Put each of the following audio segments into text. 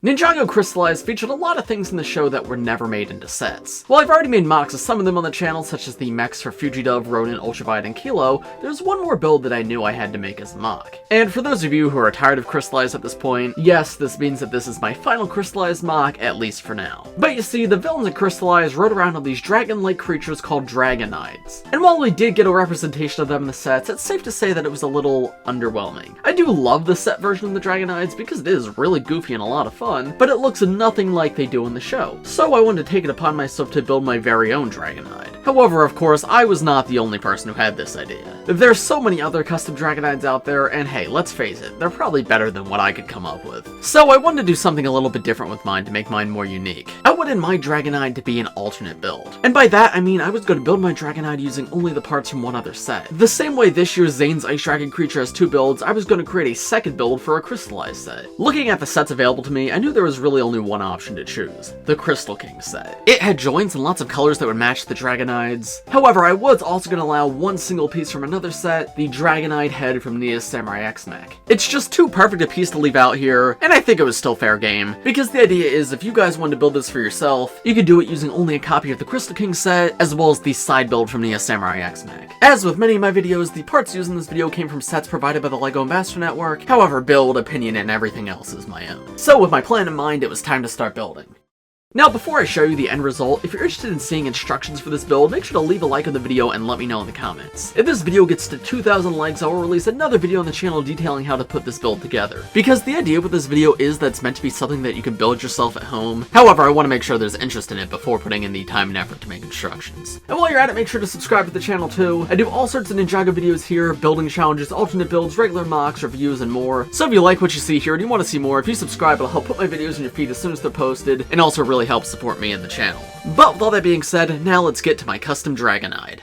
Ninjago Crystalized featured a lot of things in the show that were never made into sets. While I've already made mocks of some of them on the channel, such as the mechs for Fujidove, Ruune, Ultraviolet, and Kilo, there's one more build that I knew I had to make as a mock. And for those of you who are tired of Crystalized at this point, yes, this means that this is my final Crystalized mock, at least for now. But you see, the villains in Crystalized rode around on these dragon-like creatures called Dragonides. And while we did get a representation of them in the sets, it's safe to say that it was a little underwhelming. I do love the set version of the Dragonides because it is really goofy and a lot of fun, but it looks nothing like they do in the show, so I wanted to take it upon myself to build my very own Dragonide. However, of course, I was not the only person who had this idea. There's so many other custom Dragonides out there, and hey, let's face it, they're probably better than what I could come up with. So I wanted to do something a little bit different with mine to make mine more unique. I wanted my Dragonide to be an alternate build. And by that, I mean I was going to build my Dragonide using only the parts from one other set. The same way this year's Zane's Ice Dragon creature has two builds, I was going to create a second build for a Crystalized set. Looking at the sets available to me, I knew there was really only one option to choose: the Crystal King set. It had joints and lots of colors that would match the Dragonides. However, I was also going to allow one single piece from another set, the Dragonide head from Nia's Samurai X mech. It's just too perfect a piece to leave out here, and I think it was still fair game, because the idea is if you guys wanted to build this for yourself, you could do it using only a copy of the Crystal King set, as well as the side build from Nia's Samurai X mech. As with many of my videos, the parts used in this video came from sets provided by the LEGO Ambassador Network. However, build, opinion, and everything else is my own. So with my plan in mind, it was time to start building. Now, before I show you the end result, if you're interested in seeing instructions for this build, make sure to leave a like on the video and let me know in the comments. If this video gets to 2,000 likes, I will release another video on the channel detailing how to put this build together. Because the idea with this video is that it's meant to be something that you can build yourself at home. However, I want to make sure there's interest in it before putting in the time and effort to make instructions. And while you're at it, make sure to subscribe to the channel too. I do all sorts of Ninjago videos here, building challenges, alternate builds, regular mocks, reviews, and more. So if you like what you see here and you want to see more, if you subscribe, it'll help put my videos in your feed as soon as they're posted, and also really helps support me and the channel. But with all that being said, now let's get to my custom Dragonide.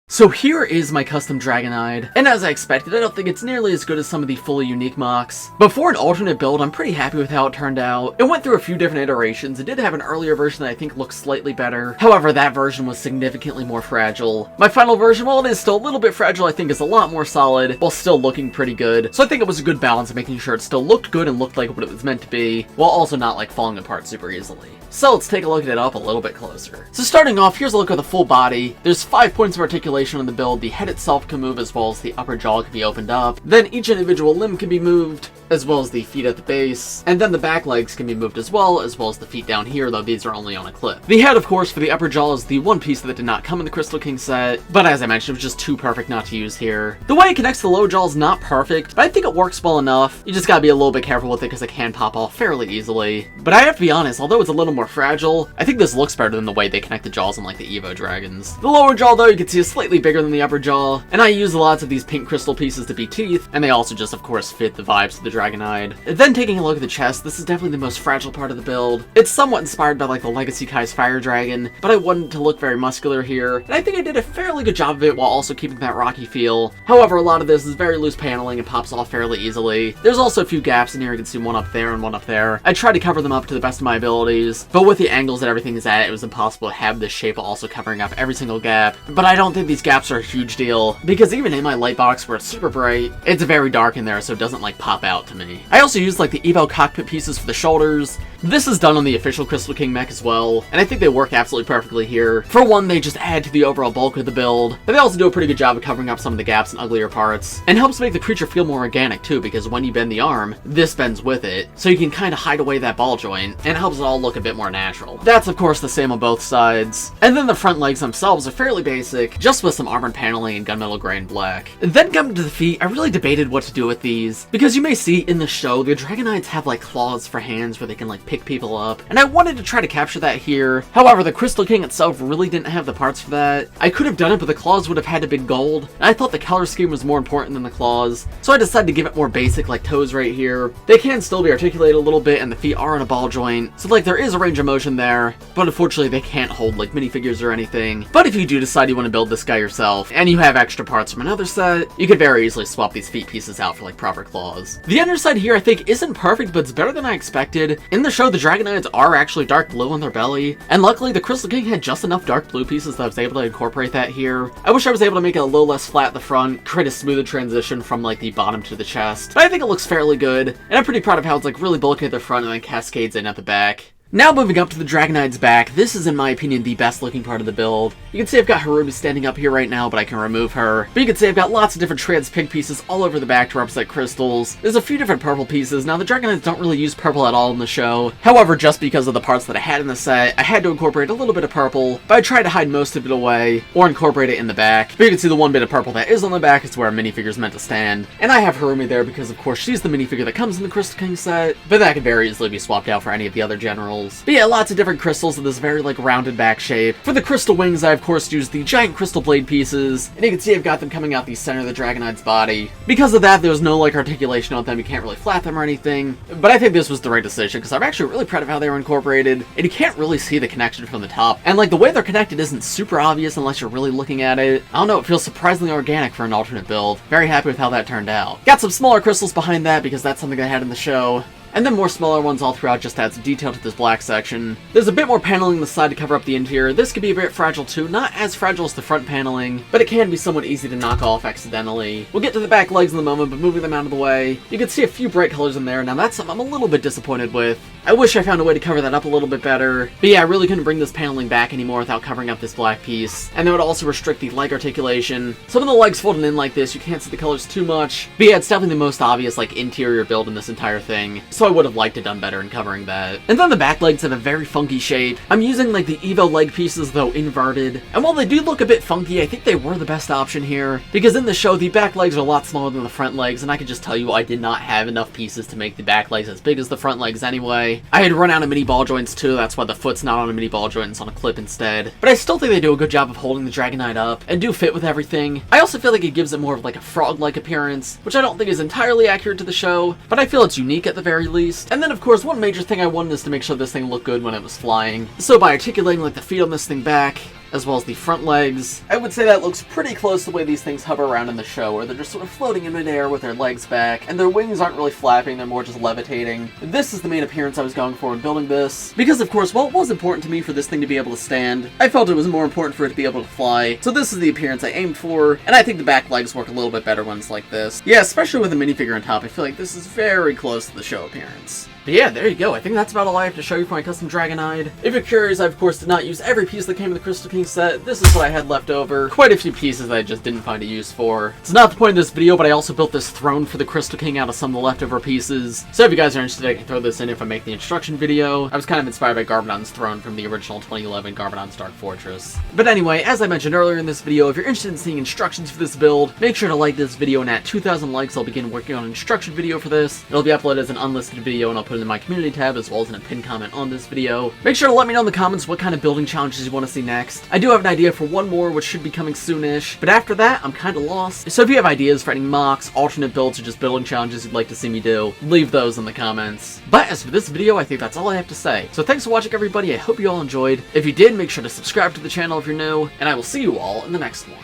So here is my custom Dragonide, and as I expected, I don't think it's nearly as good as some of the fully unique mocks. But for an alternate build, I'm pretty happy with how it turned out. It went through a few different iterations. It did have an earlier version that I think looked slightly better. However, that version was significantly more fragile. My final version, while it is still a little bit fragile, I think is a lot more solid, while still looking pretty good. So I think it was a good balance of making sure it still looked good and looked like what it was meant to be, while also not like falling apart super easily. So let's take a look at it up a little bit closer. So starting off, here's a look at the full body. There's 5 points of articulation on the build. The head itself can move, as well as the upper jaw can be opened up. Then each individual limb can be moved, as well as the feet at the base. And then the back legs can be moved as well as the feet down here, though these are only on a clip. The head, of course, for the upper jaw is the one piece that did not come in the Crystal King set, but as I mentioned, it was just too perfect not to use here. The way it connects to the lower jaw is not perfect, but I think it works well enough. You just gotta be a little bit careful with it because it can pop off fairly easily. But I have to be honest, although it's a little more fragile, I think this looks better than the way they connect the jaws in like the Evo dragons. The lower jaw, though, you can see is slightly bigger than the upper jaw, and I use lots of these pink crystal pieces to be teeth, and they also just, of course, fit the vibes of the Dragonide. Then taking a look at the chest, this is definitely the most fragile part of the build. It's somewhat inspired by like the Legacy Kai's Fire Dragon, but I wanted to look very muscular here, and I think I did a fairly good job of it while also keeping that rocky feel. However, a lot of this is very loose paneling and pops off fairly easily. There's also a few gaps in here. You can see one up there and one up there. I tried to cover them up to the best of my abilities, but with the angles that everything is at, it was impossible to have this shape while also covering up every single gap. But I don't think these gaps are a huge deal, because even in my light box where it's super bright, it's very dark in there, so it doesn't like pop out to me. I also used like the Evo cockpit pieces for the shoulders. This is done on the official Crystal King mech as well, and I think they work absolutely perfectly here. For one, they just add to the overall bulk of the build, but they also do a pretty good job of covering up some of the gaps and uglier parts, and helps make the creature feel more organic too, because when you bend the arm, this bends with it, so you can kind of hide away that ball joint, and it helps it all look a bit more natural. That's of course the same on both sides. And then the front legs themselves are fairly basic, just with some armored paneling in gunmetal gray and black. And then coming to the feet, I really debated what to do with these, because you may see in the show, the Dragonides have like claws for hands where they can like pick people up, and I wanted to try to capture that here. However, the Crystal King itself really didn't have the parts for that. I could have done it, but the claws would have had to be gold, and I thought the color scheme was more important than the claws, so I decided to give it more basic, like toes right here. They can still be articulated a little bit, and the feet are in a ball joint, so like there is a range of motion there, but unfortunately they can't hold like minifigures or anything. But if you do decide you want to build this guy yourself, and you have extra parts from another set, you could very easily swap these feet pieces out for like proper claws. The underside here I think isn't perfect, but it's better than I expected. In the show, the Dragonides are actually dark blue on their belly, and luckily the Crystal King had just enough dark blue pieces that I was able to incorporate that here. I wish I was able to make it a little less flat at the front, create a smoother transition from like the bottom to the chest, but I think it looks fairly good, and I'm pretty proud of how it's like really bulky at the front and then cascades in at the back. Now moving up to the Dragonide's back, this is in my opinion the best looking part of the build. You can see I've got Ruune standing up here right now, but I can remove her. But you can see I've got lots of different trans pink pieces all over the back to represent crystals. There's a few different purple pieces. Now the Dragonides don't really use purple at all in the show. However, just because of the parts that I had in the set, I had to incorporate a little bit of purple, but I tried to hide most of it away, or incorporate it in the back. But you can see the one bit of purple that is on the back is where a minifigure's meant to stand. And I have Ruune there because of course she's the minifigure that comes in the Crystal King set, but that can very easily be swapped out for any of the other generals. But yeah, lots of different crystals in this very like rounded back shape. For the crystal wings, I of course used the giant crystal blade pieces, and you can see I've got them coming out the center of the Dragonide's body. Because of that, there's no like articulation on them, you can't really flat them or anything, but I think this was the right decision because I'm actually really proud of how they were incorporated, and you can't really see the connection from the top, and like the way they're connected isn't super obvious unless you're really looking at it. I don't know, it feels surprisingly organic for an alternate build. Very happy with how that turned out. Got some smaller crystals behind that because that's something I had in the show. And then more smaller ones all throughout just adds detail to this black section. There's a bit more paneling on the side to cover up the interior. This could be a bit fragile too, not as fragile as the front paneling, but it can be somewhat easy to knock off accidentally. We'll get to the back legs in a moment, but moving them out of the way, you can see a few bright colors in there. Now that's something I'm a little bit disappointed with. I wish I found a way to cover that up a little bit better, but yeah, I really couldn't bring this paneling back anymore without covering up this black piece, and that would also restrict the leg articulation. So when the legs folded in like this, you can't see the colors too much, but yeah, it's definitely the most obvious like interior build in this entire thing, so I would have liked it done better in covering that. And then the back legs have a very funky shape. I'm using like the Evo leg pieces though inverted, and while they do look a bit funky, I think they were the best option here, because in the show the back legs are a lot smaller than the front legs, and I can just tell you I did not have enough pieces to make the back legs as big as the front legs anyway. I had run out of mini ball joints too, that's why the foot's not on a mini ball joint, it's on a clip instead. But I still think they do a good job of holding the Dragonide up, and do fit with everything. I also feel like it gives it more of like a frog-like appearance, which I don't think is entirely accurate to the show, but I feel it's unique at the very least. And then of course one major thing I wanted is to make sure this thing looked good when it was flying. So by articulating like the feet on this thing back, as well as the front legs, I would say that looks pretty close to the way these things hover around in the show, where they're just sort of floating in midair with their legs back, and their wings aren't really flapping, they're more just levitating. This is the main appearance I was going for in building this, because of course, while it was important to me for this thing to be able to stand, I felt it was more important for it to be able to fly, so this is the appearance I aimed for, and I think the back legs work a little bit better when it's like this. Yeah, especially with a minifigure on top, I feel like this is very close to the show appearance. But yeah, there you go. I think that's about all I have to show you for my custom Dragonide. If you're curious, I of course did not use every piece that came in the Crystal King set. This is what I had left over. Quite a few pieces that I just didn't find a use for. It's not the point of this video, but I also built this throne for the Crystal King out of some of the leftover pieces. So if you guys are interested, I can throw this in if I make the instruction video. I was kind of inspired by Garbodon's throne from the original 2011 Garbodon's Dark Fortress. But anyway, as I mentioned earlier in this video, if you're interested in seeing instructions for this build, make sure to like this video, and at 2,000 likes, I'll begin working on an instruction video for this. It'll be uploaded as an unlisted video, and I'll put it in my community tab as well as in a pinned comment on this video. Make sure to let me know in the comments what kind of building challenges you want to see next. I do have an idea for one more, which should be coming soonish, but after that, I'm kind of lost. So if you have ideas for any mocks, alternate builds, or just building challenges you'd like to see me do, leave those in the comments. But as for this video, I think that's all I have to say. So thanks for watching, everybody. I hope you all enjoyed. If you did, make sure to subscribe to the channel if you're new, and I will see you all in the next one.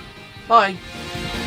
Bye!